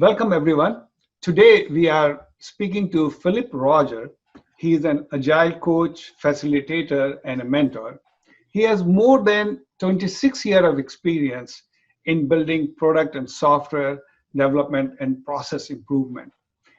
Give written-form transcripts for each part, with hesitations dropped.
Welcome, everyone. Today, we are speaking to Philip Roger. He is an Agile coach, facilitator, and a mentor. He has more than 26 years of experience in building product and software development and process improvement.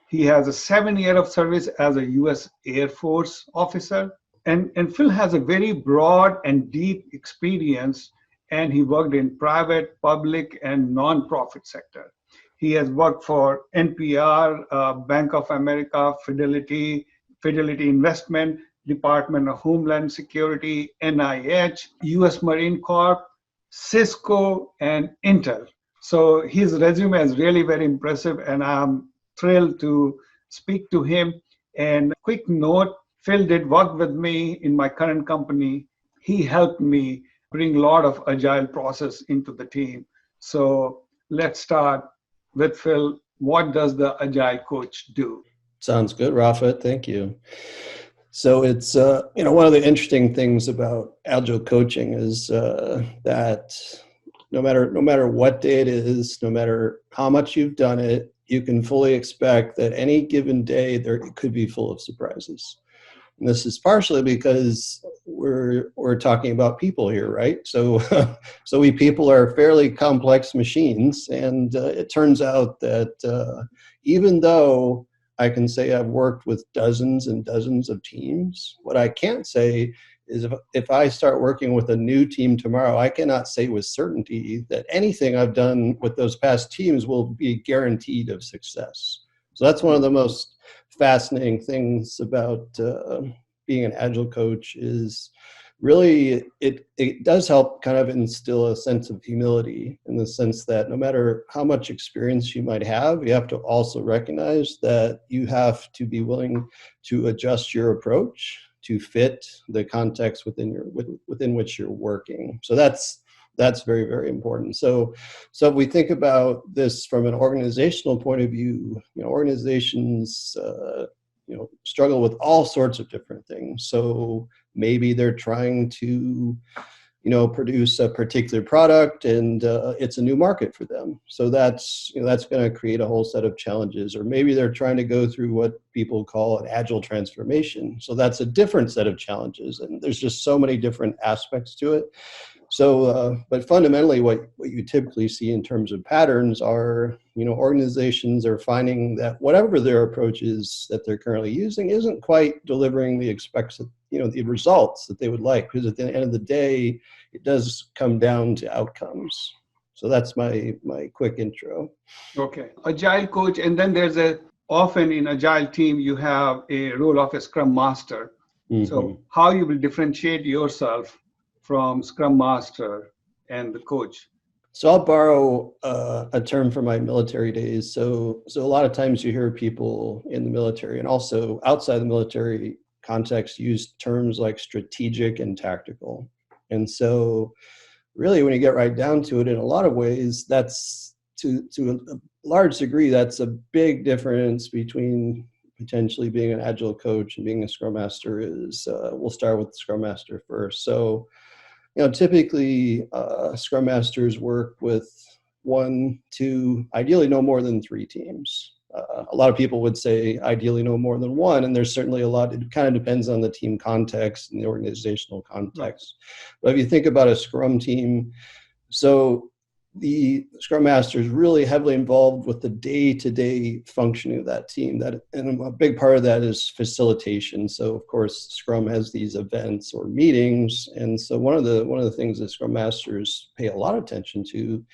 He has a 7 year of service as a U.S. Air Force officer. And Phil has a very broad and deep experience, and he worked in private, public, and non-profit sector. He has worked for NPR, Bank of America, Fidelity Investment, Department of Homeland Security, NIH, U.S. Marine Corps, Cisco, and Intel. So his resume is really very impressive, and I'm thrilled to speak to him. And quick note, Phil did work with me in my current company. He helped me bring a lot of agile process into the team. So let's start with Phil. What does the Agile Coach do? Sounds good, Rafa. Thank you. So it's one of the interesting things about Agile coaching is that no matter what day it is, no matter how much you've done it, you can fully expect that any given day it could be full of surprises. And this is partially because we're talking about people here, right? So we people are fairly complex machines, and it turns out that even though I can say I've worked with dozens and dozens of teams, what I can't say is if I start working with a new team tomorrow, I cannot say with certainty that anything I've done with those past teams will be guaranteed of success. So that's one of the most fascinating things about being an Agile coach is really it does help kind of instill a sense of humility in the sense that no matter how much experience you might have, you have to also recognize that you have to be willing to adjust your approach to fit the context within which you're working. So that's very, very important. So if we think about this from an organizational point of view, organizations struggle with all sorts of different things. So maybe they're trying to produce a particular product, and it's a new market for them. So that's going to create a whole set of challenges. Or maybe they're trying to go through what people call an agile transformation. So that's a different set of challenges, and there's just so many different aspects to it. So, but fundamentally, what you typically see in terms of patterns are, organizations are finding that whatever their approach is that they're currently using isn't quite delivering the the results that they would like. Because at the end of the day, it does come down to outcomes. So that's my quick intro. Okay, Agile Coach, and then often in Agile team, you have a role of a Scrum Master. Mm-hmm. So how you will differentiate yourself from Scrum Master and the coach? So I'll borrow a term from my military days. So a lot of times you hear people in the military and also outside the military context use terms like strategic and tactical. And so really when you get right down to it, in a lot of ways, that's to a large degree, that's a big difference between potentially being an Agile coach and being a Scrum Master is, we'll start with the Scrum Master first. So typically Scrum Masters work with 1, 2, ideally no more than 3 teams. A lot of people would say ideally no more than 1, and there's certainly a lot, it kind of depends on the team context and the organizational context. Right. But if you think about a Scrum team, so the Scrum Master is really heavily involved with the day-to-day functioning of that team. And a big part of that is facilitation. So of course, Scrum has these events or meetings, and so one of the things that Scrum Masters pay a lot of attention to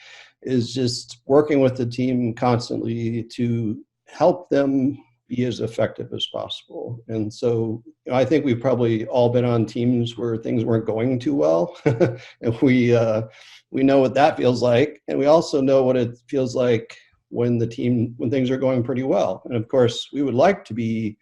is just working with the team constantly to help them be as effective as possible. And so I think we've probably all been on teams where things weren't going too well, and we know what that feels like, and we also know what it feels like when things are going pretty well. And of course, we would like to be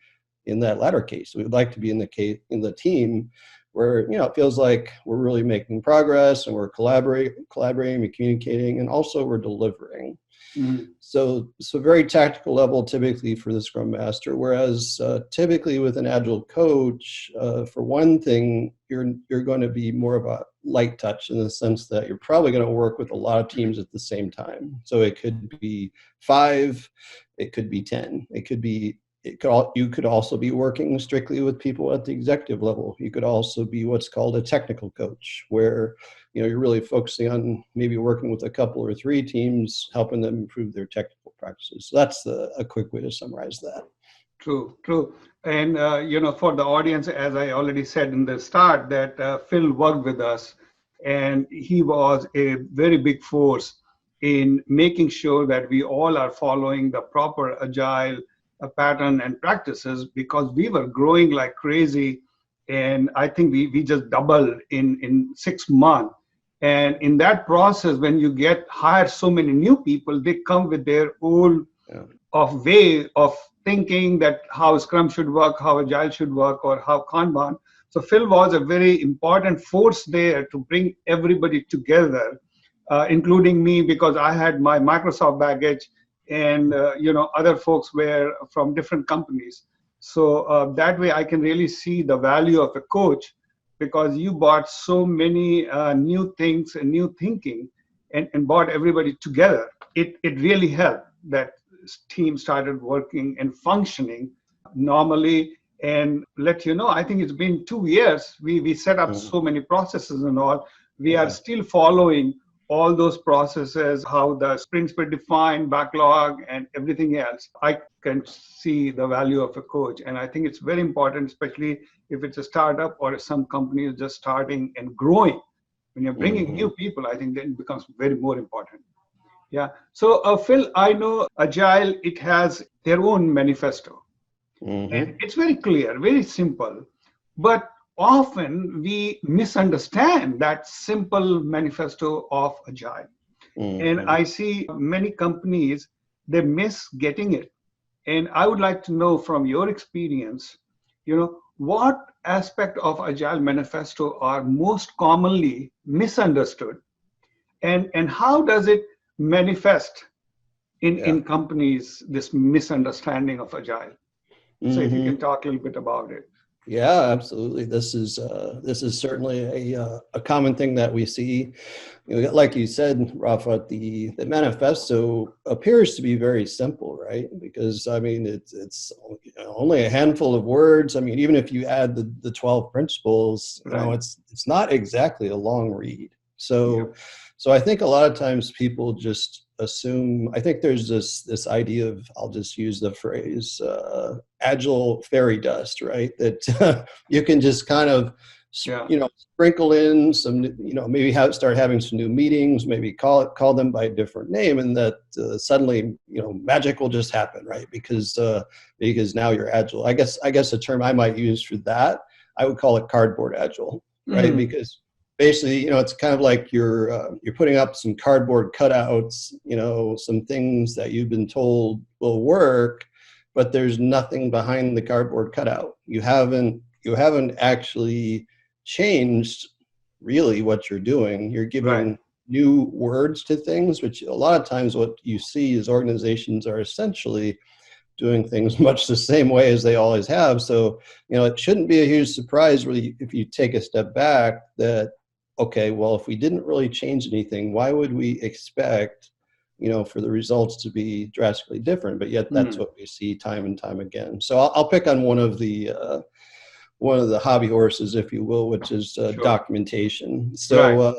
in that latter case. We would like to be in the team where it feels like we're really making progress and we're collaborating, we're communicating, and also we're delivering. Mm-hmm. So very tactical level typically for the Scrum Master, whereas typically with an Agile coach, for one thing, you're going to be more of light touch in the sense that you're probably going to work with a lot of teams at the same time. So it could be 5, it could be 10, you could also be working strictly with people at the executive level. You could also be what's called a technical coach, where you're really focusing on maybe working with a couple or 3 teams, helping them improve their technical practices. So that's a quick way to summarize that. True, true. And, for the audience, as I already said in the start, that Phil worked with us, and he was a very big force in making sure that we all are following the proper agile pattern and practices, because we were growing like crazy. And I think we just doubled in 6 months. And in that process, when you hire so many new people, they come with their own of way of thinking that how Scrum should work, how Agile should work, or how Kanban. So Phil was a very important force there to bring everybody together, including me, because I had my Microsoft baggage, and other folks were from different companies. So that way I can really see the value of a coach, because you brought so many new things and new thinking, and brought everybody together. It really helped that team started working and functioning normally. And I think it's been 2 years. We set up so many processes and all. We are still following all those processes, how the sprints were defined, backlog, and everything else. I can see the value of a coach. And I think it's very important, especially if it's a startup or some company is just starting and growing. When you're bringing new people, I think then it becomes very more important. Yeah. So, Phil, I know Agile, it has their own manifesto. And it's very clear, very simple. But often we misunderstand that simple manifesto of Agile. And I see many companies, they miss getting it. And I would like to know from your experience, what aspect of Agile Manifesto are most commonly misunderstood, and how does it manifest in companies, this misunderstanding of Agile? So if you can talk a little bit about it. Yeah, absolutely. This is certainly a common thing that we see. Like you said, Rafa, the manifesto appears to be very simple, right? Because I mean, it's only a handful of words. I mean, even if you add the 12 principles, it's not exactly a long read. So I think a lot of times people just assume, I think there's this idea of, I'll just use the phrase, agile fairy dust, right? That you can just kind of, sprinkle in some, maybe start having some new meetings, maybe call them by a different name, and that suddenly, magic will just happen, right? Because now you're agile. I guess a term I might use for that, I would call it cardboard agile, right? Because basically, it's kind of like you're putting up some cardboard cutouts, some things that you've been told will work, but there's nothing behind the cardboard cutout. You haven't actually changed really what you're doing. You're giving new words to things, which a lot of times what you see is organizations are essentially doing things much the same way as they always have. So, it shouldn't be a huge surprise really if you take a step back that, okay, well, if we didn't really change anything, why would we expect, for the results to be drastically different? But yet that's what we see time and time again. So I'll pick on one of the hobby horses, if you will, which is documentation. So,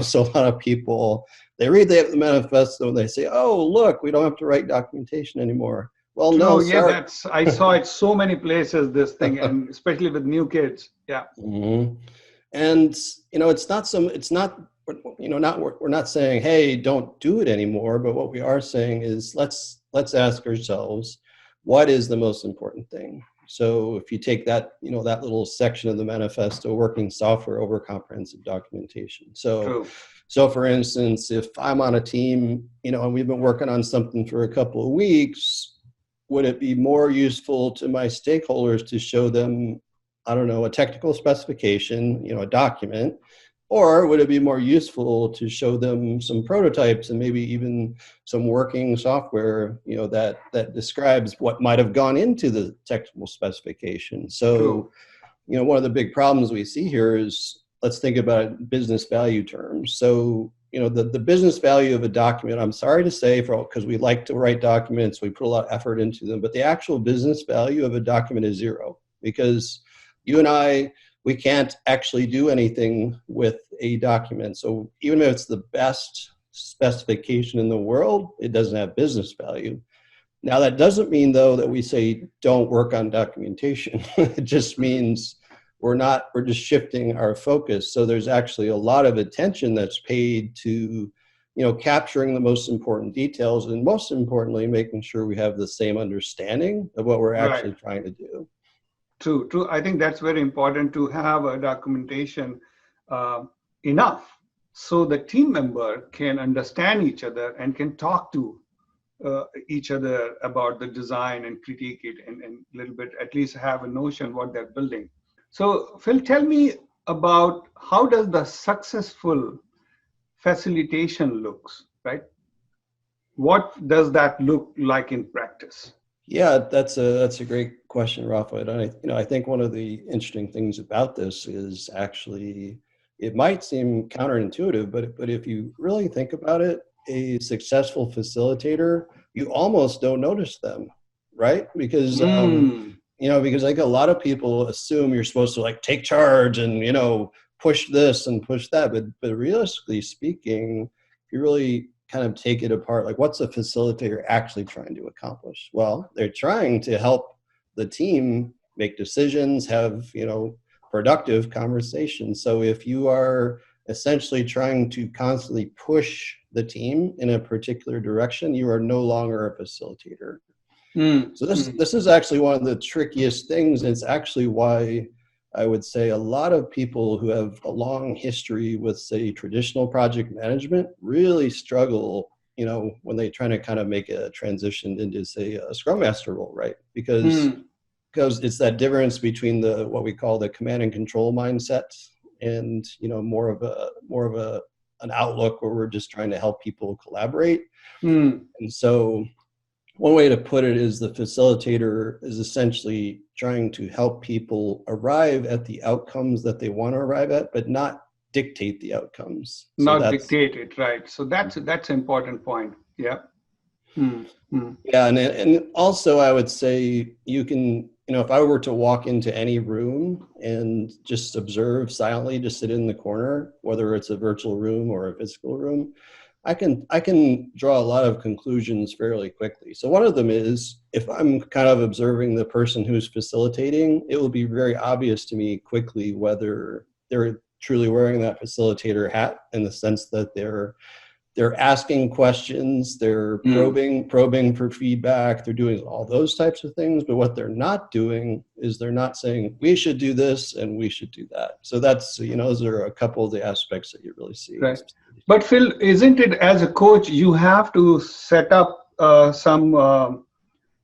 so a lot of people, they read the manifesto and they say, oh, look, we don't have to write documentation anymore. Well, no, sorry. I saw it so many places, this thing, and especially with new kids. Yeah. And, we're not saying, hey, don't do it anymore. But what we are saying is let's ask ourselves, what is the most important thing? So if you take that, that little section of the manifesto, working software over comprehensive documentation. So for instance, if I'm on a team, and we've been working on something for a couple of weeks, would it be more useful to my stakeholders to show them, I don't know, a technical specification, a document, or would it be more useful to show them some prototypes and maybe even some working software, that describes what might have gone into the technical specification? So, one of the big problems we see here is, let's think about it in business value terms. So, the business value of a document, I'm sorry to say, because we like to write documents, we put a lot of effort into them, but the actual business value of a document is zero, because you and I, we can't actually do anything with a document. So even if it's the best specification in the world, it doesn't have business value. Now, that doesn't mean, though, that we say don't work on documentation. It just means we're just shifting our focus. So there's actually a lot of attention that's paid to, capturing the most important details, and most importantly, making sure we have the same understanding of what we're Right. actually trying to do. True, true. I think that's very important to have a documentation enough so the team member can understand each other and can talk to each other about the design and critique it and a little bit, at least have a notion what they're building. So Phil, tell me about how does the successful facilitation looks, right? What does that look like in practice? Yeah, that's a great question, Rafa. And I think one of the interesting things about this is actually, it might seem counterintuitive, but if you really think about it, a successful facilitator, you almost don't notice them, right? Because because like a lot of people assume you're supposed to like take charge and push this and push that, but realistically speaking, if you really kind of take it apart, like what's a facilitator actually trying to accomplish? Well, they're trying to help the team make decisions, have productive conversations. So if you are essentially trying to constantly push the team in a particular direction, you are no longer a facilitator. So this is actually one of the trickiest things. And it's actually why I would say a lot of people who have a long history with, say, traditional project management really struggle, when they try to kind of make a transition into, say, a Scrum Master role, right? Because it's that difference between what we call the command and control mindset and, more of an outlook where we're just trying to help people collaborate. And so one way to put it is the facilitator is essentially trying to help people arrive at the outcomes that they want to arrive at, but not dictate the outcomes. Not dictate it, right? So that's an important point. Yeah. Yeah, and also I would say you can, if I were to walk into any room and just observe silently, just sit in the corner, whether it's a virtual room or a physical room, I can draw a lot of conclusions fairly quickly. So one of them is, if I'm kind of observing the person who's facilitating, it will be very obvious to me quickly whether they're truly wearing that facilitator hat, in the sense that they're asking questions, they're probing for feedback, they're doing all those types of things. But what they're not doing is they're not saying, we should do this and we should do that. So that's, those are a couple of the aspects that you really see. Right. But Phil, isn't it, as a coach, you have to set up some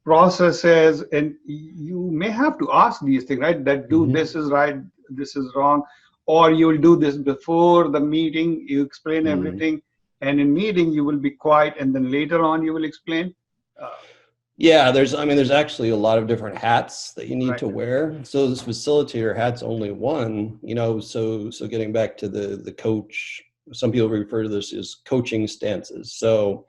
processes, and you may have to ask these things, right? That this is right, this is wrong, or you'll do this before the meeting, you explain everything, and in meeting you will be quiet, and then later on you will explain. Yeah, there's actually a lot of different hats that you need to wear. So this facilitator hat's only one, so getting back to the coach, some people refer to this as coaching stances. So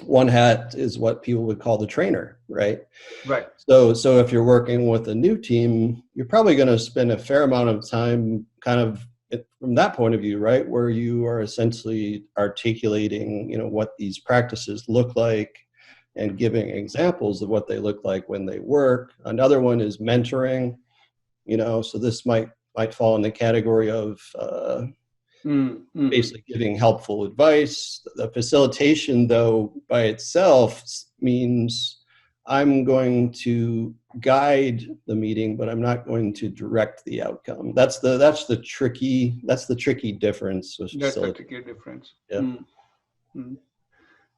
one hat is what people would call the trainer, right? Right. So if you're working with a new team, you're probably going to spend a fair amount of time kind of from that point of view, right? Where you are essentially articulating, what these practices look like and giving examples of what they look like when they work. Another one is mentoring, so this might fall in the category of basically giving helpful advice. The facilitation, though, by itself means I'm going to guide the meeting, but I'm not going to direct the outcome. That's the tricky difference with That's the facilitation. tricky difference. Yeah.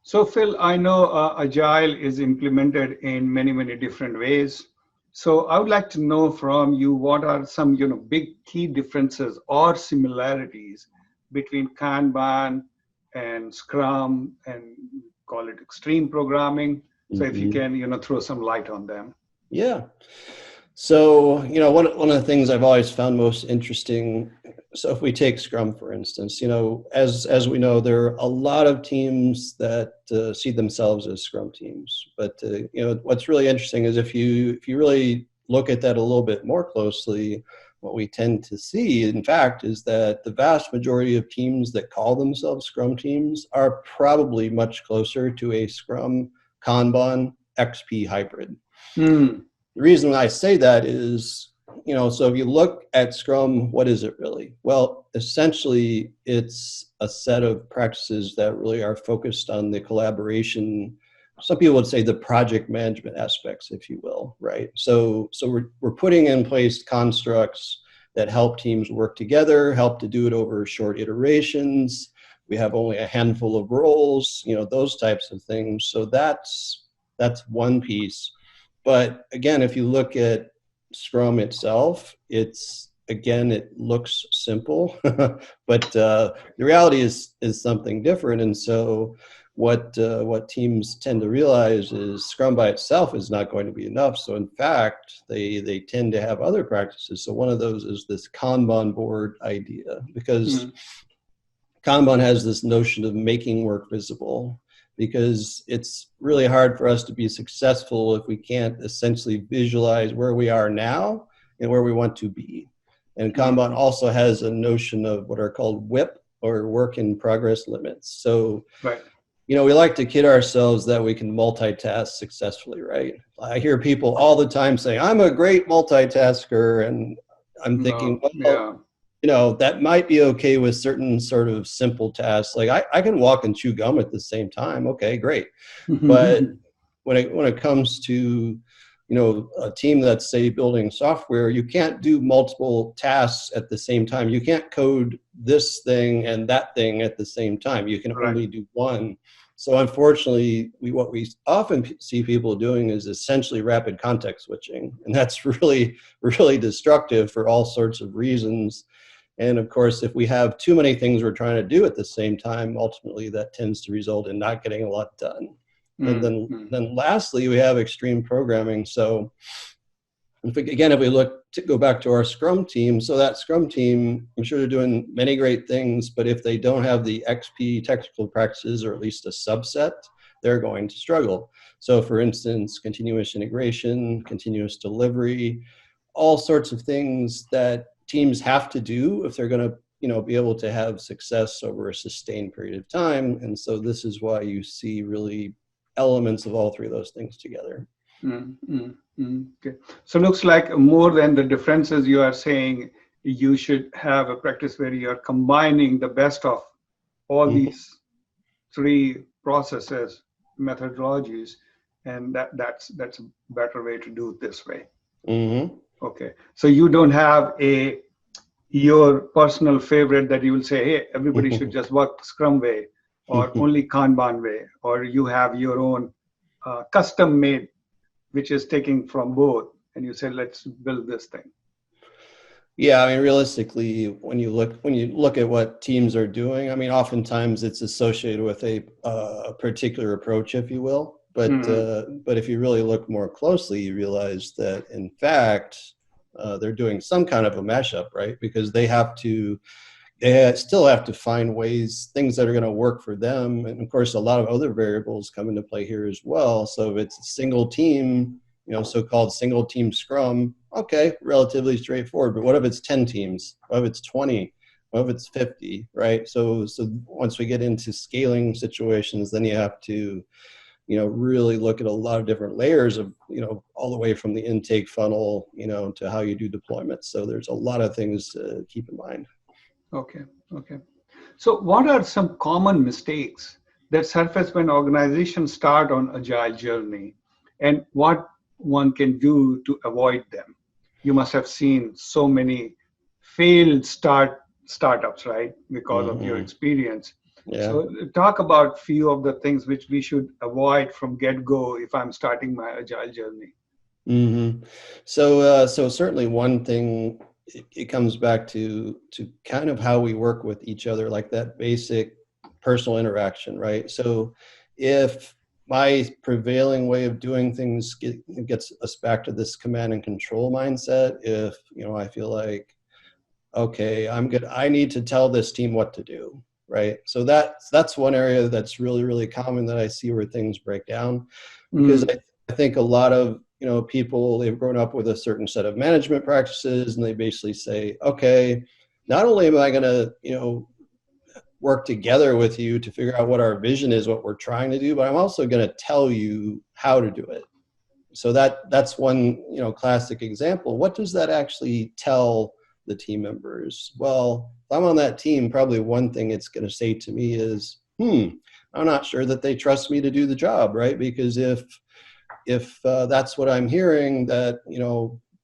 So Phil, I know Agile is implemented in many, many different ways. So I would like to know from you, what are some big key differences or similarities between Kanban and Scrum, and call it extreme programming. So if you can throw some light on them. Yeah. So, one of the things I've always found most interesting, so if we take Scrum, for instance, as we know, there are a lot of teams that see themselves as Scrum teams. But, what's really interesting is if you really look at that a little bit more closely, what we tend to see, in fact, is that the vast majority of teams that call themselves Scrum teams are probably much closer to a Scrum, Kanban, XP hybrid. Mm. The reason I say that is, so if you look at Scrum, what is it really? Well, essentially, it's a set of practices that really are focused on the collaboration. Some people would say the project management aspects, if you will, right? So we're putting in place constructs that help teams work together, help to do it over short iterations. We have only a handful of roles, those types of things. So that's one piece. But again, if you look at Scrum itself, it looks simple, but the reality is something different. And so what teams tend to realize is Scrum by itself is not going to be enough. So in fact, they tend to have other practices. So one of those is this Kanban board idea, because Kanban has this notion of making work visible, because it's really hard for us to be successful if we can't essentially visualize where we are now and where we want to be. And Kanban also has a notion of what are called WIP, or work in progress limits. So, Right. We like to kid ourselves that we can multitask successfully, right? I hear people all the time say, I'm a great multitasker. And I'm thinking, well, that might be okay with certain sort of simple tasks. Like I can walk and chew gum at the same time. Okay, great. But when it comes to, a team that's, say, building software, you can't do multiple tasks at the same time. You can't code this thing and that thing at the same time. You can only do one. So unfortunately, what we often see people doing is essentially rapid context switching. And that's really, really destructive for all sorts of reasons. And of course, if we have too many things we're trying to do at the same time, ultimately that tends to result in not getting a lot done. And then lastly, we have extreme programming. So if we go back to our Scrum team, so that Scrum team, I'm sure they're doing many great things, but if they don't have the XP technical practices, or at least a subset, they're going to struggle. So for instance, continuous integration, continuous delivery, all sorts of things that teams have to do if they're going to be able to have success over a sustained period of time. And so this is why you see really elements of all three of those things together. Okay. So looks like more than the differences, you are saying you should have a practice where you are combining the best of all these three processes, methodologies, and that's a better way to do it this way. Okay. So you don't have your personal favorite that you will say, hey, everybody should just work Scrum way, or only Kanban way, or you have your own custom made, which is taking from both, and you say, let's build this thing. Yeah, I mean, realistically, when you look at what teams are doing, I mean, oftentimes it's associated with a particular approach, if you will. But if you really look more closely, you realize that in fact they're doing some kind of a mashup, right? Because they still have to find ways, things that are going to work for them. And of course, a lot of other variables come into play here as well. So if it's a single team, so-called single team Scrum, okay, relatively straightforward. But what if it's 10 teams? What if it's 20? What if it's 50, right? So once we get into scaling situations, then you have to, really look at a lot of different layers of, all the way from the intake funnel, to how you do deployments. So there's a lot of things to keep in mind. Okay. So what are some common mistakes that surface when organizations start on Agile journey, and what one can do to avoid them? You must have seen so many failed startups, right? Because of your experience. Yeah. So talk about few of the things which we should avoid from get-go if I'm starting my Agile journey. So certainly one thing, it comes back to kind of how we work with each other, like that basic personal interaction, right? So if my prevailing way of doing things gets us back to this command and control mindset. If, I feel like, okay, I'm good, I need to tell this team what to do, right? So that's one area that's really, really common that I see where things break down, because I think a lot of, people, they've grown up with a certain set of management practices, and they basically say, okay, not only am I going to, work together with you to figure out what our vision is, what we're trying to do, but I'm also going to tell you how to do it. So that's one, classic example. What does that actually tell the team members? Well, if I'm on that team, probably one thing it's going to say to me is, I'm not sure that they trust me to do the job, right? Because if that's what I'm hearing, that,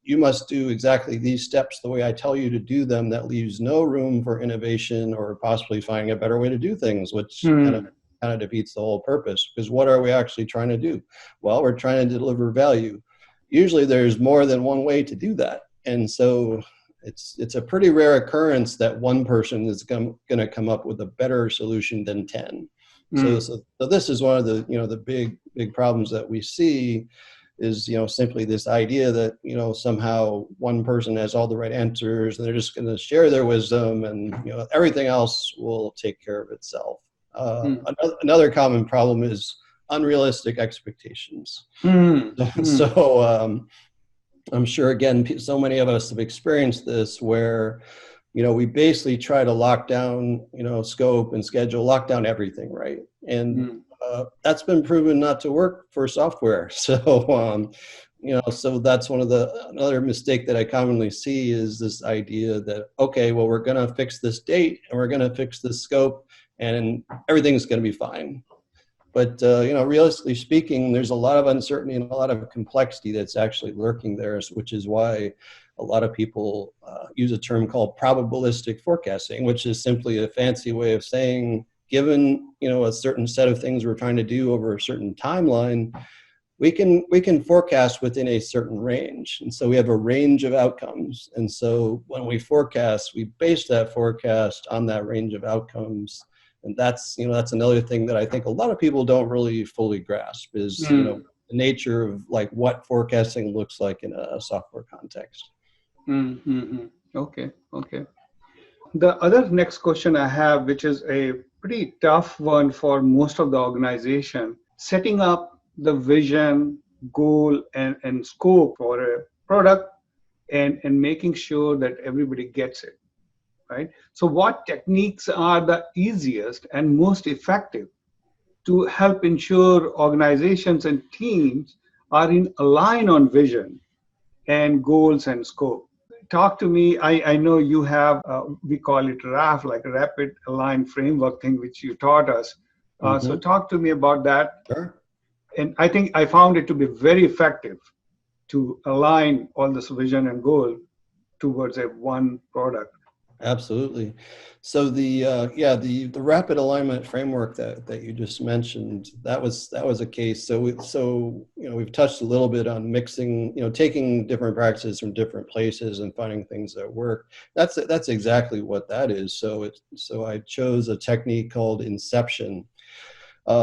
you must do exactly these steps the way I tell you to do them, that leaves no room for innovation or possibly finding a better way to do things, which kind of defeats the whole purpose. Because what are we actually trying to do? Well, we're trying to deliver value. Usually there's more than one way to do that. And so it's a pretty rare occurrence that one person is going to come up with a better solution than 10. So this is one of the, the big problems that we see is, simply this idea that, somehow one person has all the right answers and they're just going to share their wisdom, and, everything else will take care of itself. Another common problem is unrealistic expectations. So I'm sure, again, so many of us have experienced this where, we basically try to lock down, scope and schedule, lock down everything, right? And that's been proven not to work for software. So, so that's another mistake that I commonly see is this idea that, okay, well, we're going to fix this date and we're going to fix this scope and everything's going to be fine. But, realistically speaking, there's a lot of uncertainty and a lot of complexity that's actually lurking there, which is why a lot of people use a term called probabilistic forecasting, which is simply a fancy way of saying, given, a certain set of things we're trying to do over a certain timeline, we can forecast within a certain range. And so we have a range of outcomes. And so when we forecast, we base that forecast on that range of outcomes. And that's another thing that I think a lot of people don't really fully grasp is, the nature of like what forecasting looks like in a software context. Okay. The other next question I have, which is a pretty tough one for most of the organization, setting up the vision, goal, and scope for a product and making sure that everybody gets it, right? So what techniques are the easiest and most effective to help ensure organizations and teams are in align on vision and goals and scope? Talk to me. I know you have, we call it RAF, like a rapid align framework thing, which you taught us. So talk to me about that. Sure. And I think I found it to be very effective to align all this vision and goal towards a one product. Absolutely. So the rapid alignment framework that you just mentioned, that was a case. So we've touched a little bit on mixing, taking different practices from different places and finding things that work. That's exactly what that is. So I chose a technique called Inception.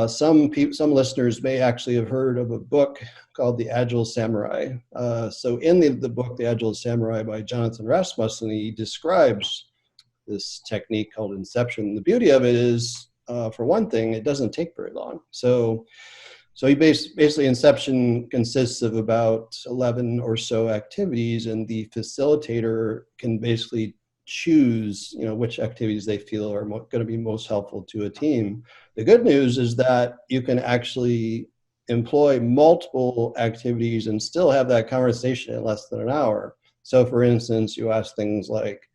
Some listeners may actually have heard of a book called The Agile Samurai. So in the book, The Agile Samurai by Jonathan Rasmussen, he describes this technique called Inception. The beauty of it is, for one thing, it doesn't take very long. So basically Inception consists of about 11 or so activities, and the facilitator can basically choose, which activities they feel are going to be most helpful to a team. The good news is that you can actually employ multiple activities and still have that conversation in less than an hour. So for instance, you ask things like,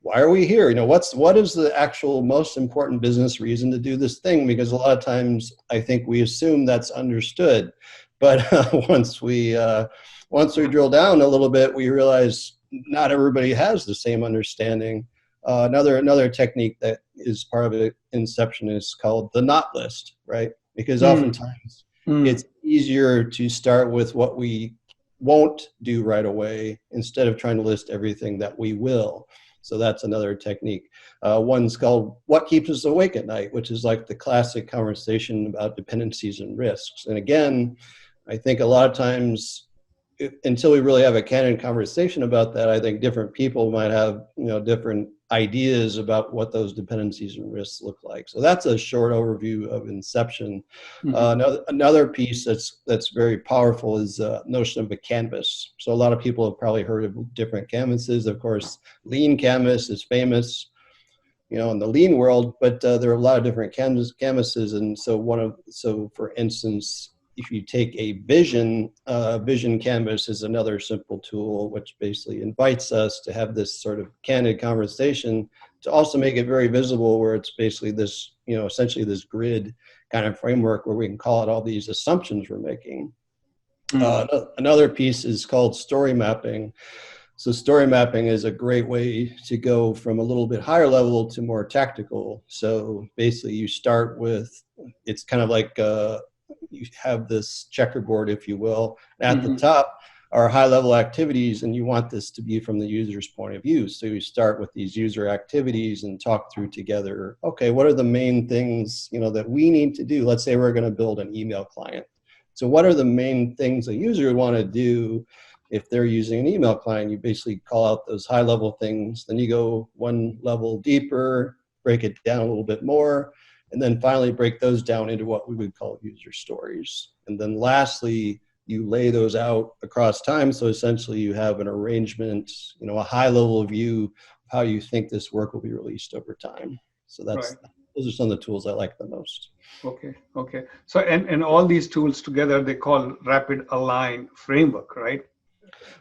why are we here? What is the actual most important business reason to do this thing? Because a lot of times I think we assume that's understood, but once we drill down a little bit, we realize not everybody has the same understanding. Another technique that is part of it, Inception, is called the not list, right? Because oftentimes it's easier to start with what we won't do right away instead of trying to list everything that we will. So that's another technique. One's called What Keeps Us Awake at Night, which is like the classic conversation about dependencies and risks. And again, I think a lot of times, until we really have a candid conversation about that, I think different people might have, different ideas about what those dependencies and risks look like. So that's a short overview of Inception. Another piece that's very powerful is notion of a canvas. So a lot of people have probably heard of different canvases. Of course, lean canvas is famous, in the lean world, but there are a lot of different canvases. And so for instance, if you take a vision canvas is another simple tool, which basically invites us to have this sort of candid conversation, to also make it very visible, where it's basically this, essentially this grid kind of framework where we can call it all these assumptions we're making. Another piece is called story mapping. So story mapping is a great way to go from a little bit higher level to more tactical. So basically you start with, it's kind of like you have this checkerboard, if you will. At the top are high level activities, and you want this to be from the user's point of view. So you start with these user activities and talk through together, okay, what are the main things, that we need to do? Let's say we're going to build an email client. So what are the main things a user would want to do if they're using an email client? You basically call out those high level things, then you go one level deeper, break it down a little bit more, and then finally break those down into what we would call user stories. And then lastly, you lay those out across time. So essentially you have an arrangement, a high level view of how you think this work will be released over time. So those are some of the tools I like the most. Okay. So, and all these tools together, they call Rapid Align framework, right?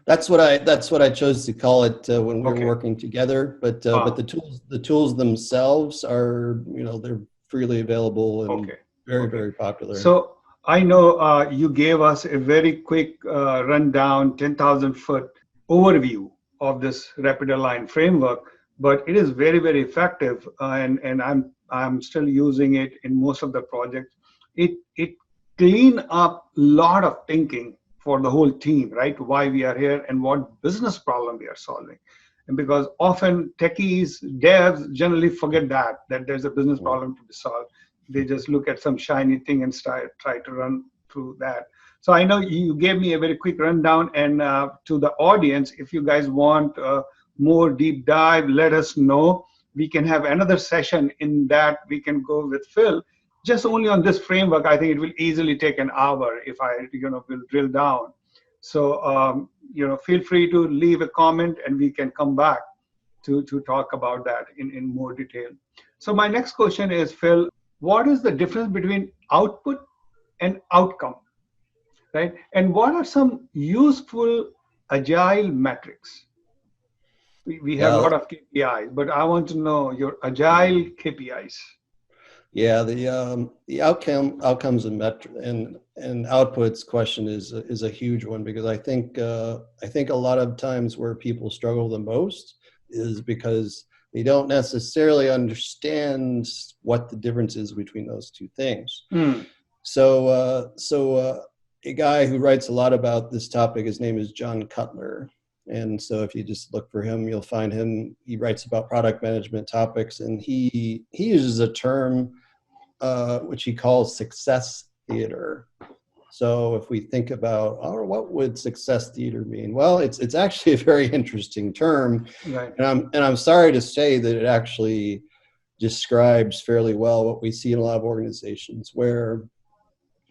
That's what I chose to call it when we were working together. But the tools themselves are, they're freely available and very popular. So I know you gave us a very quick rundown, 10,000-foot overview of this Rapid Align framework, but it is very, very effective, and I'm still using it in most of the projects. It clean up a lot of thinking for the whole team, right? Why we are here and what business problem we are solving. And because often techies, devs generally forget that there's a business problem to be solved. They just look at some shiny thing and try to run through that. So I know you gave me a very quick rundown, and to the audience, if you guys want more deep dive, let us know. We can have another session in that we can go with Phil. Just only on this framework, I think it will easily take an hour if I, will drill down. So, feel free to leave a comment and we can come back to talk about that in more detail. So my next question is, Phil, what is the difference between output and outcome, right? And what are some useful agile metrics? We have a lot of KPIs, but I want to know your agile KPIs. Yeah, the outcomes and outputs question is a huge one, because I think a lot of times where people struggle the most is because they don't necessarily understand what the difference is between those two things. So a guy who writes a lot about this topic, his name is John Cutler. And so if you just look for him, you'll find him. He writes about product management topics, and he uses a term which he calls success theater. So if we think about, what would success theater mean? Well, it's actually a very interesting term, right. And I'm sorry to say that it actually describes fairly well what we see in a lot of organizations, where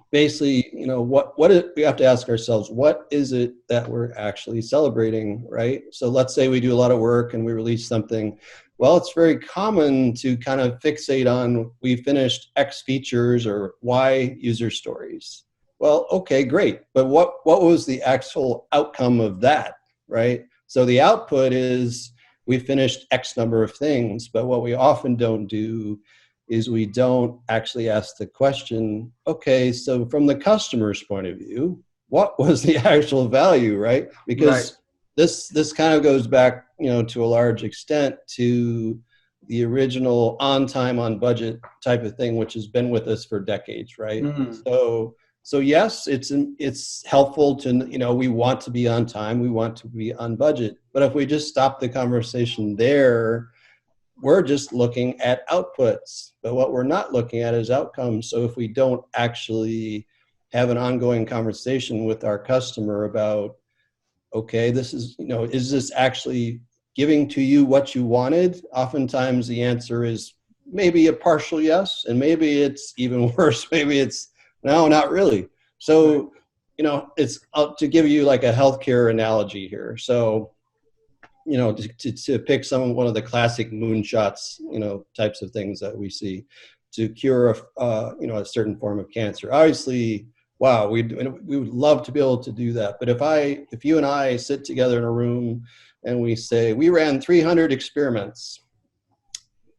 basically, we have to ask ourselves, what is it that we're actually celebrating, right? So let's say we do a lot of work and we release something. Well, it's very common to kind of fixate on, we finished X features or Y user stories. Well, okay, great. But what was the actual outcome of that, right? So the output is we finished X number of things, but what we often don't do is we don't actually ask the question, okay, so from the customer's point of view, what was the actual value, right? Because this kind of goes back, to a large extent to the original on time, on budget type of thing, which has been with us for decades, right? So yes, it's helpful to, we want to be on time, we want to be on budget. But if we just stop the conversation there, we're just looking at outputs. But what we're not looking at is outcomes. So if we don't actually have an ongoing conversation with our customer about, okay, this is, is this actually giving to you what you wanted? Oftentimes the answer is maybe a partial yes, and maybe it's even worse. Maybe it's no, not really. So, it's to give you like a healthcare analogy here. So, to pick one of the classic moonshots, types of things that we see to cure, a certain form of cancer. Obviously, wow, we would love to be able to do that. But if you and I sit together in a room and we say, we ran 300 experiments,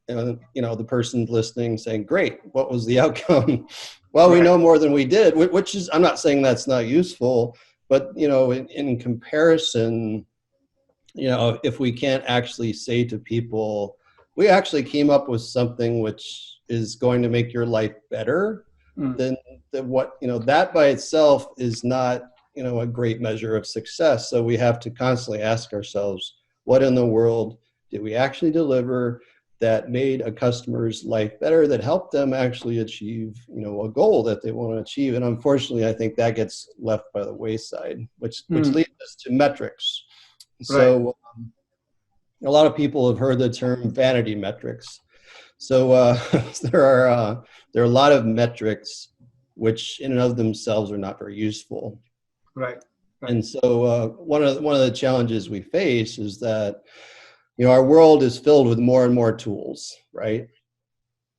and, the person listening saying, great, what was the outcome? Well, we know more than we did, which is, I'm not saying that's not useful, but, in comparison, if we can't actually say to people, we actually came up with something which is going to make your life better, then what, that by itself is not, a great measure of success. So we have to constantly ask ourselves, what in the world did we actually deliver that made a customer's life better, that helped them actually achieve, a goal that they want to achieve? And unfortunately, I think that gets left by the wayside, which leads us to metrics. So a lot of people have heard the term vanity metrics. So there are a lot of metrics which in and of themselves are not very useful. Right. And so one of the challenges we face is that, our world is filled with more and more tools, right?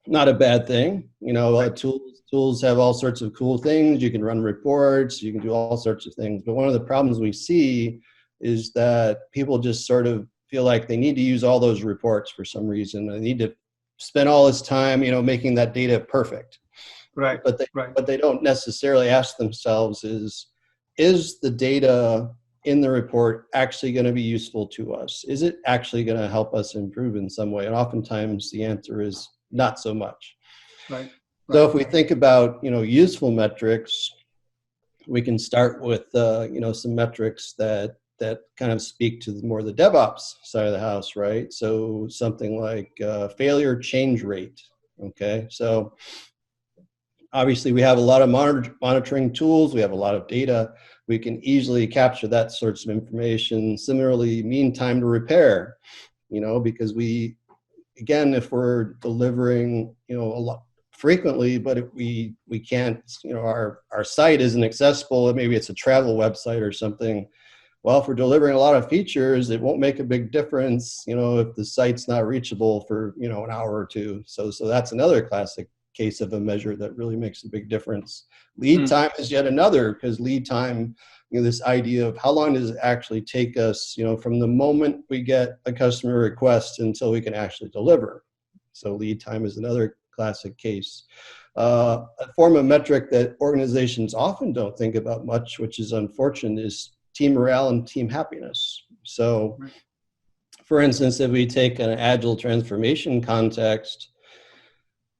Not a bad thing. Tools have all sorts of cool things. You can run reports, you can do all sorts of things. But one of the problems we see is that people just sort of feel like they need to use all those reports for some reason. They need to spend all this time, making that data perfect. Right. But they don't necessarily ask themselves is the data in the report actually going to be useful to us? Is it actually going to help us improve in some way? And oftentimes the answer is not so much. Right. So if we think about, useful metrics, we can start with, some metrics that kind of speak to more the DevOps side of the house, right? So something like failure change rate. Okay. So obviously we have a lot of monitoring tools. We have a lot of data. We can easily capture that sorts of information. Similarly, mean time to repair, because again, if we're delivering, a lot frequently, but if we can't, our site isn't accessible, maybe it's a travel website or something. Well, if we're delivering a lot of features, it won't make a big difference, if the site's not reachable for, an hour or two. So that's another classic case of a measure that really makes a big difference. Lead time is yet another, because lead time, this idea of how long does it actually take us, from the moment we get a customer request until we can actually deliver. So lead time is another classic case. A form of metric that organizations often don't think about much, which is unfortunate, is team morale and team happiness. So, for instance, if we take an agile transformation context,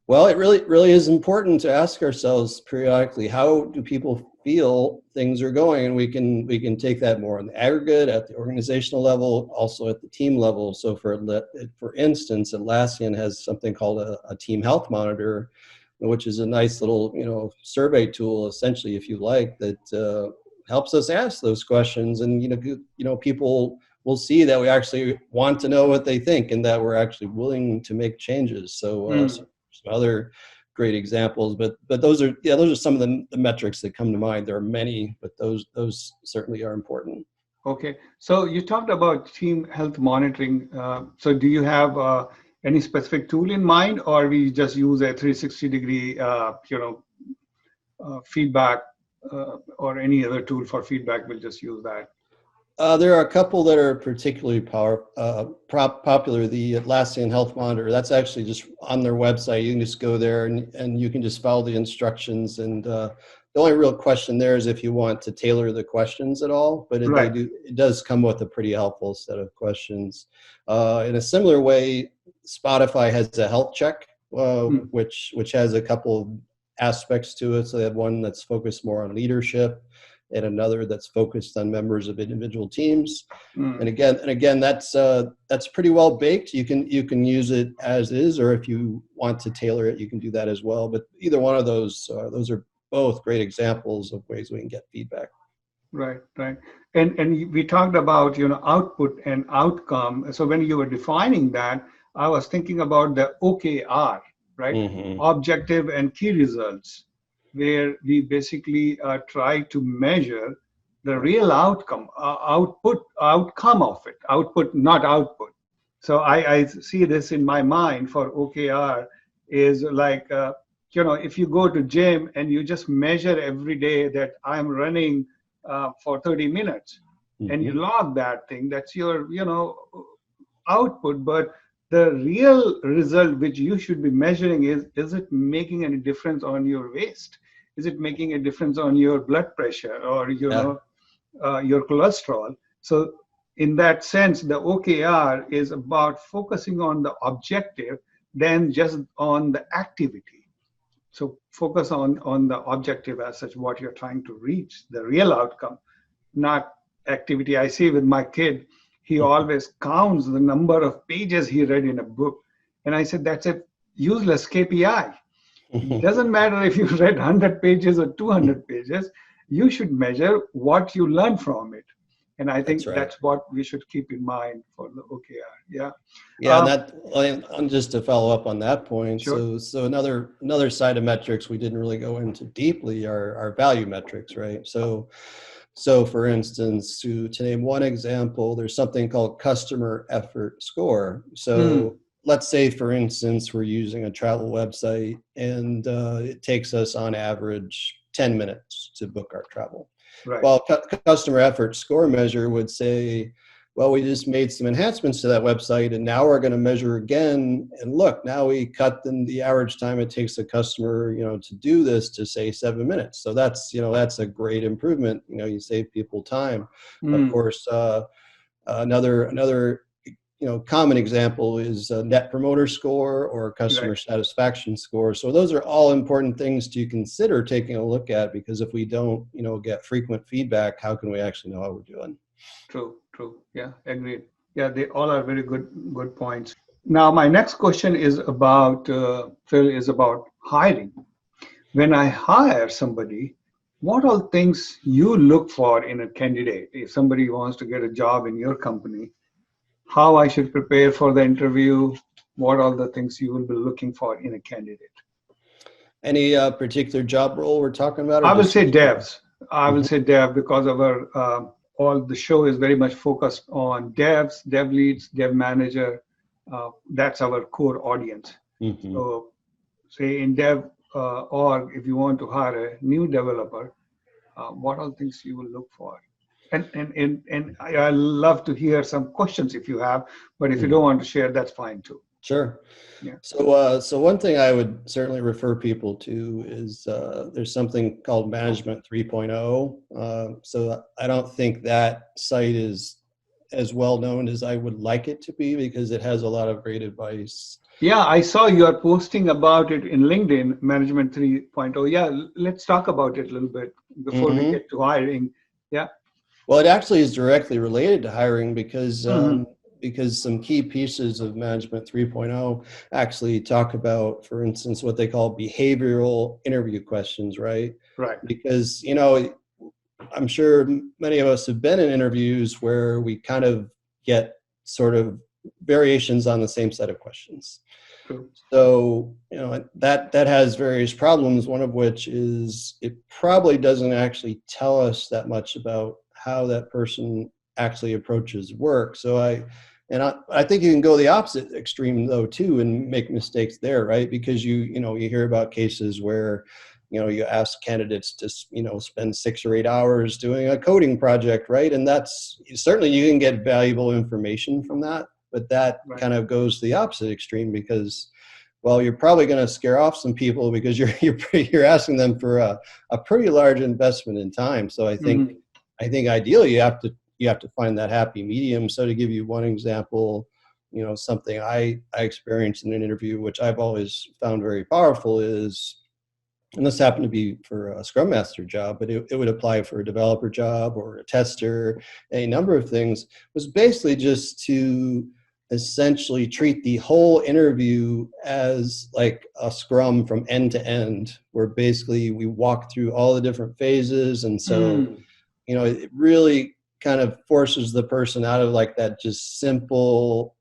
well, it really is important to ask ourselves periodically, how do people feel things are going? And we can take that more on the aggregate, at the organizational level, also at the team level. So for instance, Atlassian has something called a team health monitor, which is a nice little, survey tool, essentially, if you like, that helps us ask those questions. And, people will see that we actually want to know what they think and that we're actually willing to make changes. So some other great examples, but those are some of the metrics that come to mind. There are many, but those certainly are important. Okay, so you talked about team health monitoring. So do you have any specific tool in mind, or we just use a 360-degree, feedback, or any other tool for feedback? We'll just use that. There are a couple that are particularly popular. The Atlassian Health Monitor, that's actually just on their website. You can just go there and you can just follow the instructions. And the only real question there is if you want to tailor the questions at all. But it does come with a pretty helpful set of questions. In a similar way, Spotify has a health check, which has a couple of aspects to it. So they have one that's focused more on leadership and another that's focused on members of individual teams. Mm. And again, that's pretty well baked. You can use it as is, or if you want to tailor it, you can do that as well. But either one of those are both great examples of ways we can get feedback. Right, right. And we talked about, output and outcome. So when you were defining that, I was thinking about the OKR, right? Mm-hmm. Objective and key results, where we basically try to measure the real outcome, outcome of it, output, not output. So I see this in my mind for OKR is like, if you go to gym and you just measure every day that I'm running for 30 minutes and you Mm-hmm. log that thing, that's your output. But the real result which you should be measuring is it making any difference on your waist? Is it making a difference on your blood pressure or Yeah. your cholesterol? So in that sense, the OKR is about focusing on the objective than just on the activity. So focus on the objective as such, what you're trying to reach, the real outcome, not activity. I see with my kid, he always counts the number of pages he read in a book. And I said, that's a useless KPI. It doesn't matter if you read 100 pages or 200 pages, you should measure what you learn from it. And I think That's right. that's what we should keep in mind for the OKR. Yeah. Yeah, and just to follow up on that point, Sure. so another side of metrics we didn't really go into deeply are value metrics, right? So for instance, to name one example, there's something called customer effort score. Mm, So let's say, for instance, we're using a travel website and it takes us on average 10 minutes to book our travel. right. Well, customer effort score measure would say, well, we just made some enhancements to that website and now we're going to measure again. And look, now we cut the average time it takes a customer, to do this to say 7 minutes. So that's a great improvement. You save people time. Of Mm, course, another common example is a net promoter score or right. customer satisfaction score. So those are all important things to consider taking a look at, because if we don't, get frequent feedback, how can we actually know how we're doing? True, true. Yeah, agreed. Yeah, they all are very good points. Now, my next question is about, Phil, is about hiring. When I hire somebody, what all things you look for in a candidate? If somebody wants to get a job in your company, how I should prepare for the interview, what all the things you will be looking for in a candidate? Any particular job role we're talking about, or I will just? say devs. I will Mhm. say dev because our all the show is very much focused on devs, dev leads, dev manager. That's our core audience. Mhm. So, say in dev org, if you want to hire a new developer, what all things you will look for? And I love to hear some questions if you have, but if you don't Mhm. want to share, that's fine too. Sure. Yeah. So one thing I would certainly refer people to is there's something called Management 3.0. So I don't think that site is as well known as I would like it to be, because it has a lot of great advice. Yeah, I saw you are posting about it in LinkedIn, Management 3.0. Yeah, let's talk about it a little bit before we Mhm. get to hiring. Yeah. Well, it actually is directly related to hiring, Hmm. because some key pieces of Management 3.0 actually talk about, for instance, what they call behavioral interview questions, right? Right. Because, I'm sure many of us have been in interviews where we kind of get sort of variations on the same set of questions. True. So, that has various problems, one of which is it probably doesn't actually tell us that much about how that person actually approaches work. So I think you can go the opposite extreme though too and make mistakes there, right? Because you hear about cases where you ask candidates to spend 6 or 8 hours doing a coding project, right? And that's certainly, you can get valuable information from that, but that Right. kind of goes to the opposite extreme, because, well, you're probably going to scare off some people because you're asking them for a pretty large investment in time. So Hmm. I think ideally you have to find that happy medium. So to give you one example, something I experienced in an interview, which I've always found very powerful, is and this happened to be for a Scrum Master job, but it would apply for a developer job or a tester, a number of things, was basically just to essentially treat the whole interview as like a Scrum from end to end, where basically we walk through all the different phases. And so, Mm, it really kind of forces the person out of like that just simple,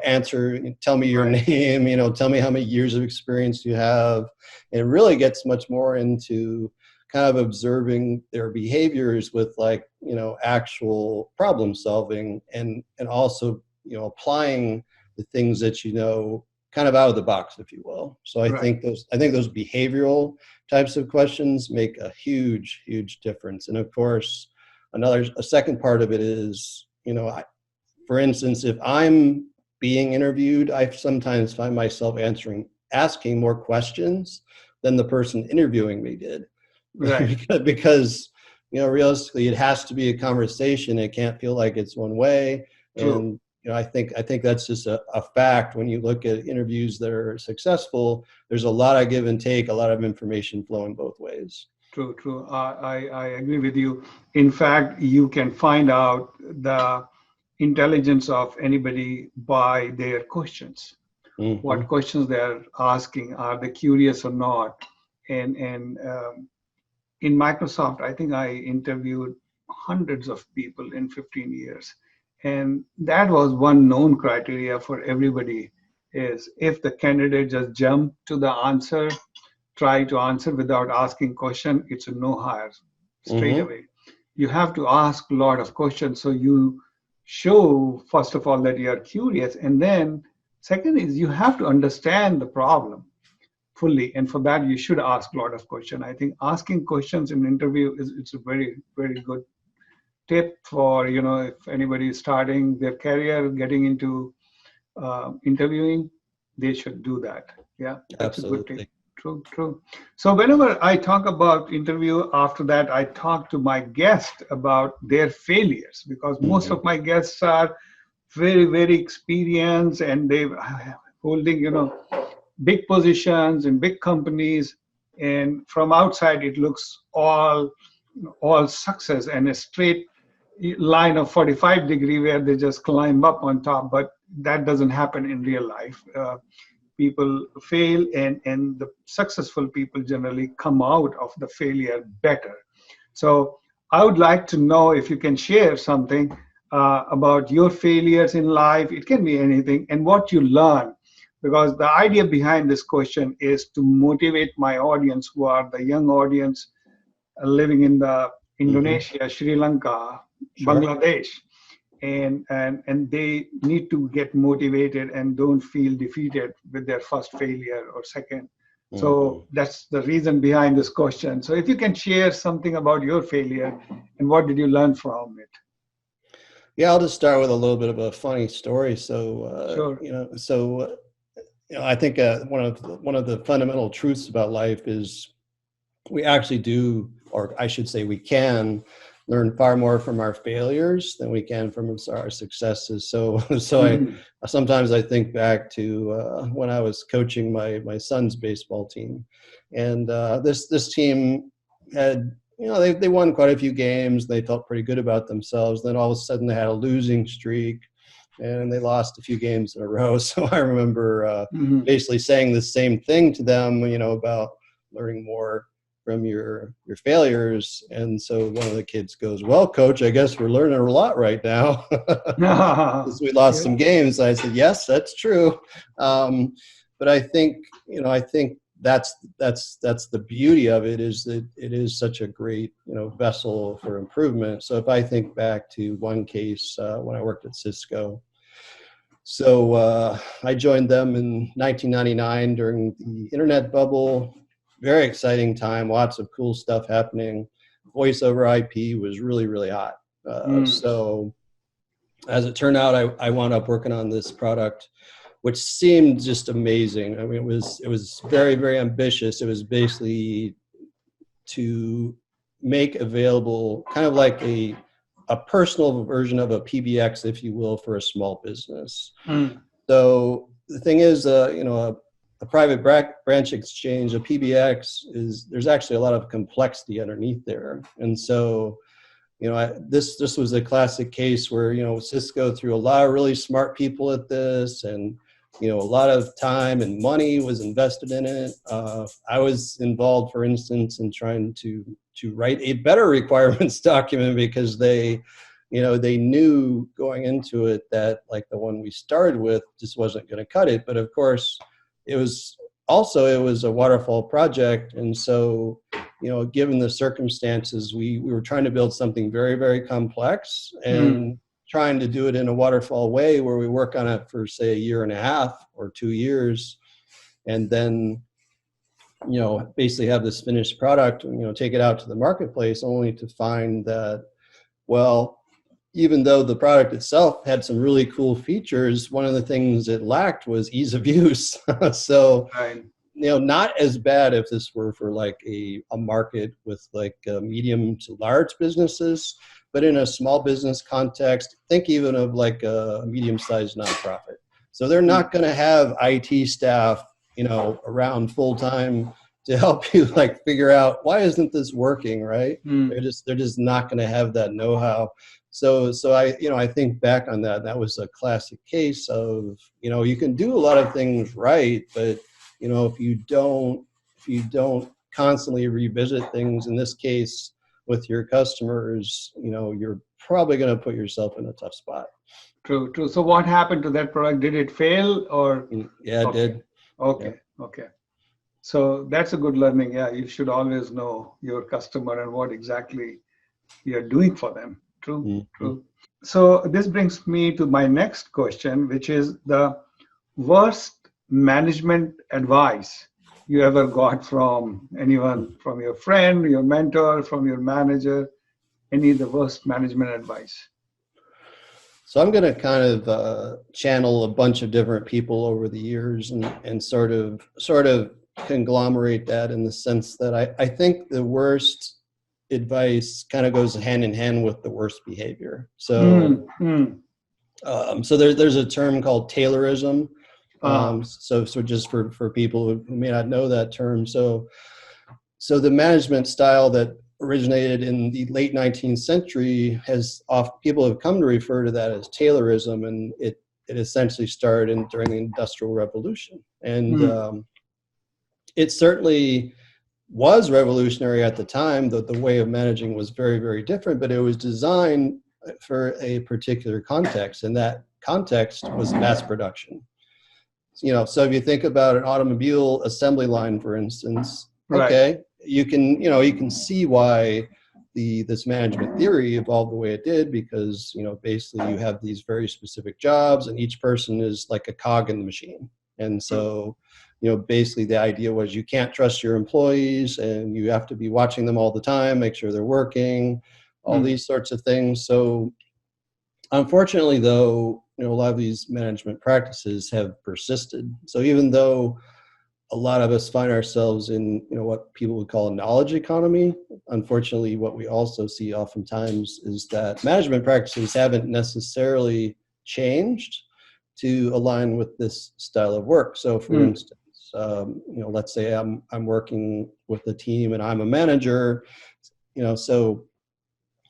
answer, tell me your right, name, tell me how many years of experience you have. And it really gets much more into kind of observing their behaviors with like, actual problem solving, and also, applying the things that, kind of out of the box, if you will. So right, I think those behavioral types of questions make a huge, huge difference. And of course, a second part of it is, for instance, if I'm being interviewed, I sometimes find myself asking more questions than the person interviewing me did. right. Because, realistically, it has to be a conversation. It can't feel like it's one way. True. And, I think that's just a fact. When you look at interviews that are successful, there's a lot of give and take, a lot of information flowing both ways. True, true. I agree with you. In fact, you can find out the intelligence of anybody by their questions. What Hmm. questions they're asking, are they curious or not? And in Microsoft, I think I interviewed hundreds of people in 15 years. And that was one known criteria for everybody is if the candidate just jumped to the answer, try to answer without asking question, it's a no hire straight Hmm. away. You have to ask a lot of questions. So you show, first of all, that you are curious. And then second is you have to understand the problem fully. And for that, you should ask a lot of questions. I think asking questions in an interview is it's a very, very good tip for, if anybody is starting their career, getting into interviewing, they should do that. Yeah, that's a good tip. Absolutely. True, true. So whenever I talk about interview, after that I talk to my guest about their failures because most Hmm. of my guests are very, very experienced and they holding, big positions in big companies. And from outside, it looks all success and a straight line of 45-degree where they just climb up on top. But that doesn't happen in real life. People fail, and the successful people generally come out of the failure better. So I would like to know if you can share something about your failures in life. It can be anything, and what you learn. Because the idea behind this question is to motivate my audience, who are the young audience living in the Hmm. Indonesia, Sri Lanka, Sure. Bangladesh, and they need to get motivated and don't feel defeated with their first failure or second. So Hmm. that's the reason behind this question. So if you can share something about your failure and what did you learn from it? Yeah, I'll just start with a little bit of a funny story. So, Sure. I think one of the fundamental truths about life is we actually do, or I should say, we can learn far more from our failures than we can from our successes. So, Mhm. sometimes I think back to when I was coaching my son's baseball team, and this team had. They won quite a few games. They felt pretty good about themselves. Then all of a sudden they had a losing streak, and they lost a few games in a row. So I remember Mhm. basically saying the same thing to them, about learning more from your failures. And so one of the kids goes, "Well, coach, I guess we're learning a lot right now." Because we lost Yeah. some games. I said, "Yes, that's true." But I think that's the beauty of it, is that it is such a great, vessel for improvement. So if I think back to one case when I worked at Cisco, so I joined them in 1999 during the internet bubble. Very exciting time, lots of cool stuff happening. Voice over IP was really, really hot. Mm. So as it turned out, I wound up working on this product, which seemed just amazing. I mean, it was very, very ambitious. It was basically to make available kind of like a personal version of a PBX, if you will, for a small business. Mm. So the thing is, a a private branch exchange, a PBX, there's actually a lot of complexity underneath there. And so, this was a classic case where, Cisco threw a lot of really smart people at this, and, a lot of time and money was invested in it. I was involved, for instance, in trying to write a better requirements document because they knew going into it that like the one we started with just wasn't going to cut it. But of course, it was a waterfall project. And so, given the circumstances, we were trying to build something very, very complex and trying to do it in a waterfall way where we work on it for, say, a year and a half or 2 years. And then, basically have this finished product, take it out to the marketplace, only to find that, well, even though the product itself had some really cool features, one of the things it lacked was ease of use. So, Right. Not as bad if this were for like a market with like medium to large businesses, but in a small business context, think even of like a medium-sized nonprofit. So they're not going to have IT staff, around full time to help you like figure out why isn't this working, right? They're just not going to have that know-how. So I think back on that. That was a classic case of, you can do a lot of things right, but if you don't constantly revisit things, in this case with your customers, you're probably going to put yourself in a tough spot. True. So what happened to that product? Did it fail or? Yeah, it did. Okay. Yeah. Okay. So that's a good learning. Yeah, you should always know your customer and what exactly you're doing for them. True. So this brings me to my next question, which is the worst management advice you ever got from anyone, from your friend, your mentor, from your manager, the worst management advice? So I'm going to kind of channel a bunch of different people over the years and sort of conglomerate that in the sense that I think the worst advice kind of goes hand in hand with the worst behavior. So so there's a term called Taylorism. So just for people who may not know that term, so the management style that originated in the late 19th century people have come to refer to that as Taylorism, and it essentially started during the Industrial Revolution, and it certainly was revolutionary at the time. The way of managing was very, very different, but it was designed for a particular context, and that context was mass production. So if you think about an automobile assembly line, for instance, okay, you can see why this management theory evolved the way it did, because basically you have these very specific jobs, and each person is like a cog in the machine. And so basically the idea was you can't trust your employees, and you have to be watching them all the time, make sure they're working, all these sorts of things. So unfortunately, though, a lot of these management practices have persisted. So even though a lot of us find ourselves in what people would call a knowledge economy, unfortunately, what we also see oftentimes is that management practices haven't necessarily changed to align with this style of work. So for instance, let's say I'm working with a team and I'm a manager, so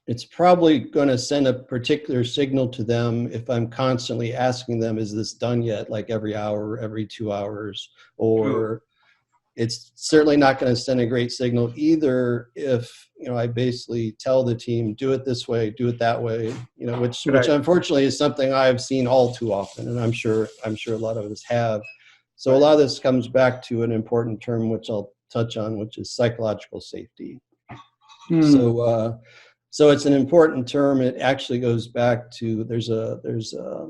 it's probably going to send a particular signal to them if I'm constantly asking them, is this done yet? Like every hour, every 2 hours, or it's certainly not going to send a great signal either if, I basically tell the team, do it this way, do it that way, which unfortunately is something I've seen all too often. And I'm sure a lot of us have. So a lot of this comes back to an important term, which I'll touch on, which is psychological safety. So it's an important term. It actually goes back to, there's a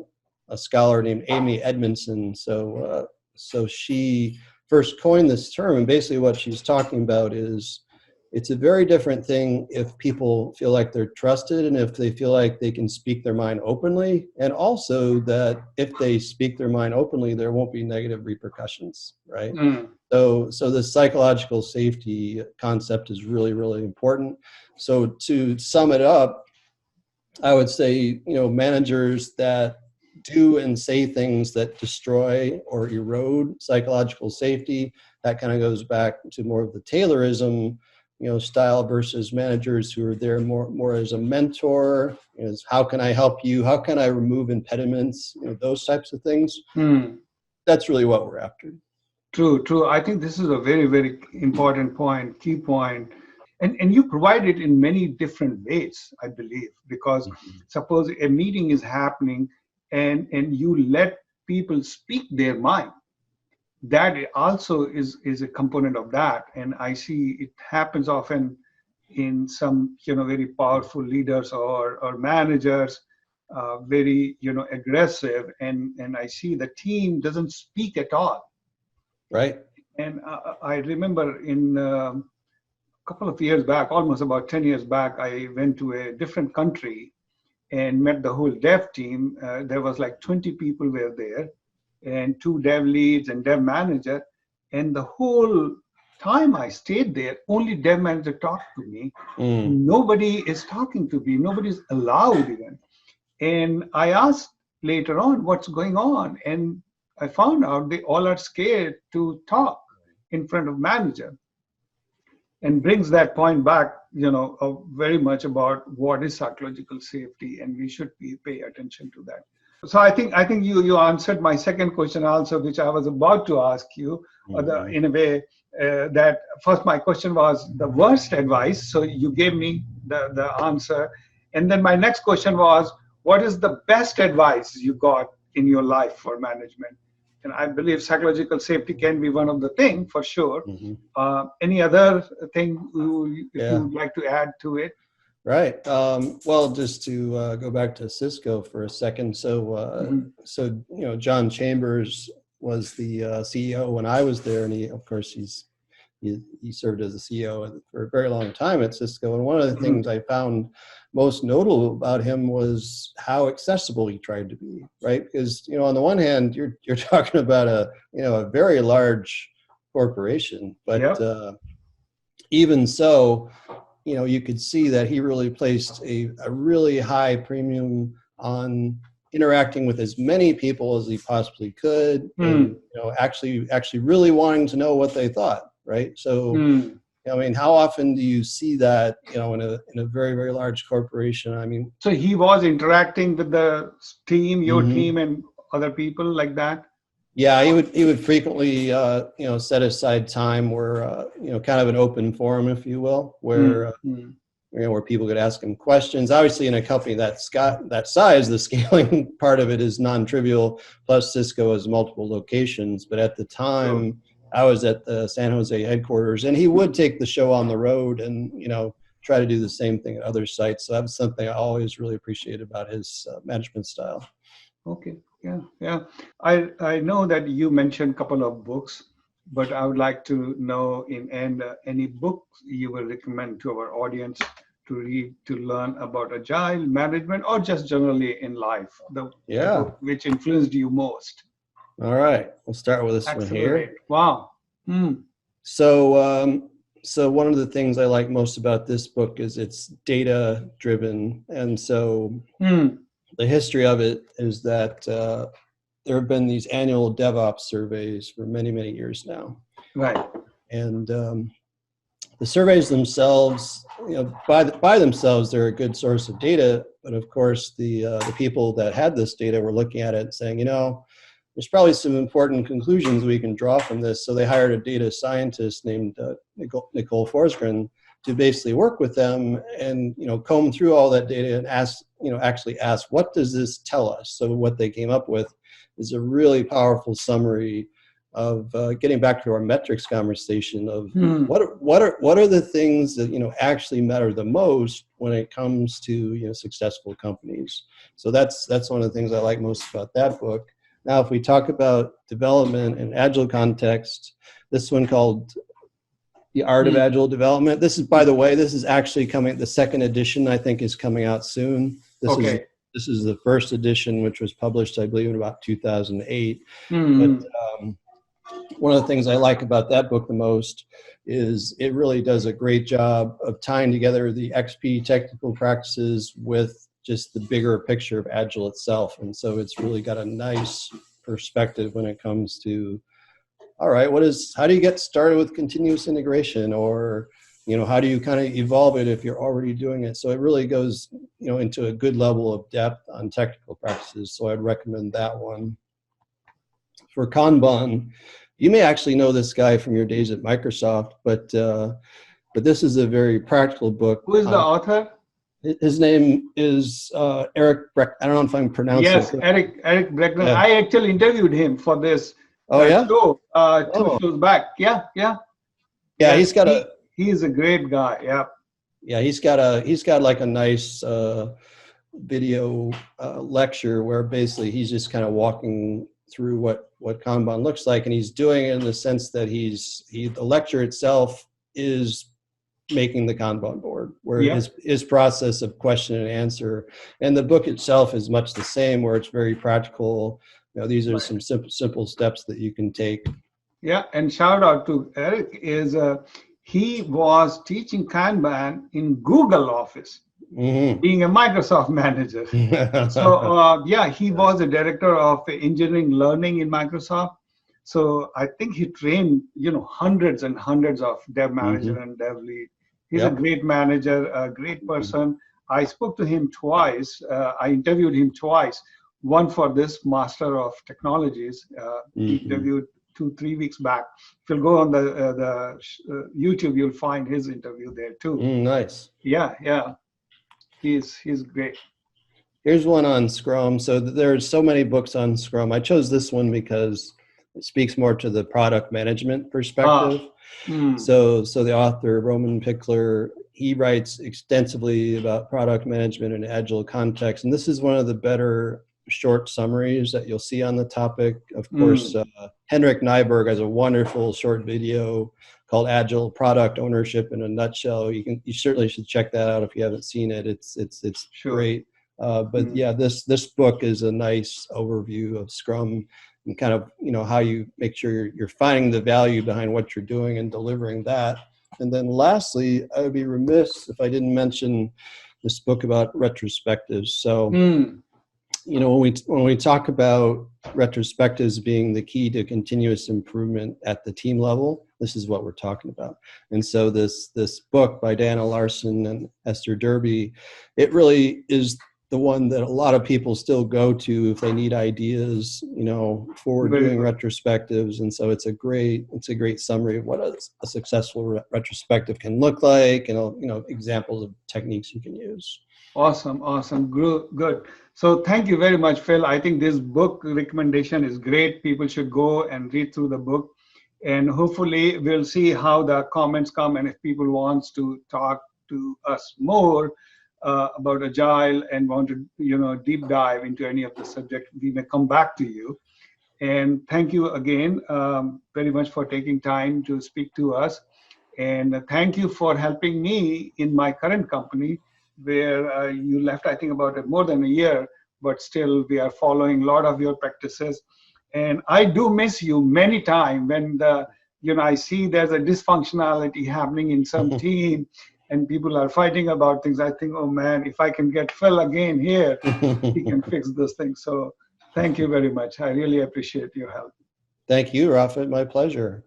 scholar named Amy Edmondson. So she first coined this term, and basically what she's talking about is it's a very different thing if people feel like they're trusted and if they feel like they can speak their mind openly, and also that if they speak their mind openly, there won't be negative repercussions, right? So the psychological safety concept is really, really important. So to sum it up, I would say, managers that do and say things that destroy or erode psychological safety. That kind of goes back to more of the Taylorism, style versus managers who are there more as a mentor, is how can I help you? How can I remove impediments? Those types of things. That's really what we're after. True. I think this is a very, very important point, key point. And you provide it in many different ways, I believe, because suppose a meeting is happening and you let people speak their mind. That also is a component of that. And I see it happens often in some, very powerful leaders or managers, very, aggressive. And I see the team doesn't speak at all. Right. And I remember in couple of years back, almost about 10 years back, I went to a different country and met the whole dev team. There was like 20 people were there and 2 dev leads and dev manager. And the whole time I stayed there, only dev manager talked to me. Nobody is talking to me. Nobody's allowed even. And I asked later on what's going on. And I found out they all are scared to talk in front of manager. And brings that point back, very much about what is psychological safety, and we should pay attention to that. So I think you answered my second question also, which I was about to ask you, in a way that first my question was the worst advice, so you gave me the answer, and then my next question was, what is the best advice you got in your life for management? And I believe psychological safety can be one of the things for sure. Any other thing you'd like to add to it? Right. Well, just to go back to Cisco for a second. So, John Chambers was the CEO when I was there, and he served as the CEO for a very long time at Cisco. And one of the things I found most notable about him was how accessible he tried to be, right? Because, on the one hand, you're talking about a very large corporation, but even so, you could see that he really placed a really high premium on interacting with as many people as he possibly could, and actually really wanting to know what they thought, right? So, how often do you see that, in a very, very large corporation? So he was interacting with the team, your team, and other people like that? Yeah, he would frequently, set aside time where, kind of an open forum, if you will, where, where people could ask him questions. Obviously, in a company that size, the scaling part of it is non-trivial. Plus, Cisco has multiple locations. But at the time, I was at the San Jose headquarters, and he would take the show on the road and, try to do the same thing at other sites. So that was something I always really appreciated about his management style. Okay. Yeah. I know that you mentioned a couple of books, but I would like to know any books you will recommend to our audience to read to learn about agile management or just generally in life, the book which influenced you most. All right, we'll start with this one here. Wow. So one of the things I like most about this book is it's data driven. And so the history of it is that there have been these annual DevOps surveys for many, many years now. Right. And the surveys themselves, by themselves, they're a good source of data. But of course, the people that had this data were looking at it and saying, there's probably some important conclusions we can draw from this. So they hired a data scientist named Nicole Forsgren to basically work with them and, comb through all that data and actually ask, what does this tell us? So what they came up with is a really powerful summary of getting back to our metrics conversation of what are the things that, actually matter the most when it comes to, successful companies. So that's one of the things I like most about that book. Now, if we talk about development in Agile context, this one called The Art of Agile Development. This is, by the way, this is actually coming, the second edition, I think, is coming out soon. This is the first edition, which was published, I believe, in about 2008. But one of the things I like about that book the most is it really does a great job of tying together the XP technical practices with just the bigger picture of Agile itself. And so it's really got a nice perspective when it comes to, all right, how do you get started with continuous integration, or, how do you kind of evolve it if you're already doing it? So it really goes, into a good level of depth on technical practices. So I'd recommend that one. For Kanban, you may actually know this guy from your days at Microsoft, but this is a very practical book. Who is the author? His name is Eric Breck. I don't know if I'm pronouncing it correctly. Eric Breckner. Yeah. I actually interviewed him for this yeah? show 2 shows back. Yeah. He's a great guy. Yeah. Yeah, he's got like a nice video lecture where basically he's just kind of walking through what Kanban looks like, and he's doing it in the sense that the lecture itself is making the Kanban board, where his process of question and answer, and the book itself is much the same, where it's very practical. These are some simple steps that you can take. Yeah, and shout out to Eric. He was teaching Kanban in Google Office, being a Microsoft manager. So he was a director of engineering learning in Microsoft. So I think he trained, hundreds and hundreds of dev manager and dev lead. He's a great manager, a great person. I spoke to him twice. I interviewed him twice. One for this Master of Technologies. He interviewed 2-3 weeks back. If you'll go on the YouTube, you'll find his interview there too. Nice. Yeah. He's great. Here's one on Scrum. So there's so many books on Scrum. I chose this one because it speaks more to the product management perspective. So the author, Roman Pickler, he writes extensively about product management in Agile context. And this is one of the better short summaries that you'll see on the topic. Of course, Henrik Nyberg has a wonderful short video called Agile Product Ownership in a Nutshell. You certainly should check that out if you haven't seen it. It's great. But this book is a nice overview of Scrum and kind of, how you make sure you're finding the value behind what you're doing and delivering that. And then lastly, I would be remiss if I didn't mention this book about retrospectives. So, when we talk about retrospectives being the key to continuous improvement at the team level, this is what we're talking about. And so this book by Dana Larson and Esther Derby, it really is the one that a lot of people still go to if they need ideas, for doing retrospectives. And so it's a great summary of what a successful retrospective can look like, and examples of techniques you can use. Awesome. Good. So thank you very much, Phil. I think this book recommendation is great. People should go and read through the book, and hopefully we'll see how the comments come. And if people wants to talk to us more about Agile and want to, deep dive into any of the subject, we may come back to you. And thank you again very much for taking time to speak to us. And thank you for helping me in my current company, where you left, I think, about more than a year, but still we are following a lot of your practices. And I do miss you many times when I see there's a dysfunctionality happening in some team and people are fighting about things. I think, oh man, if I can get Phil again here, he can fix this thing. So thank you very much. I really appreciate your help. Thank you, Rafat. My pleasure.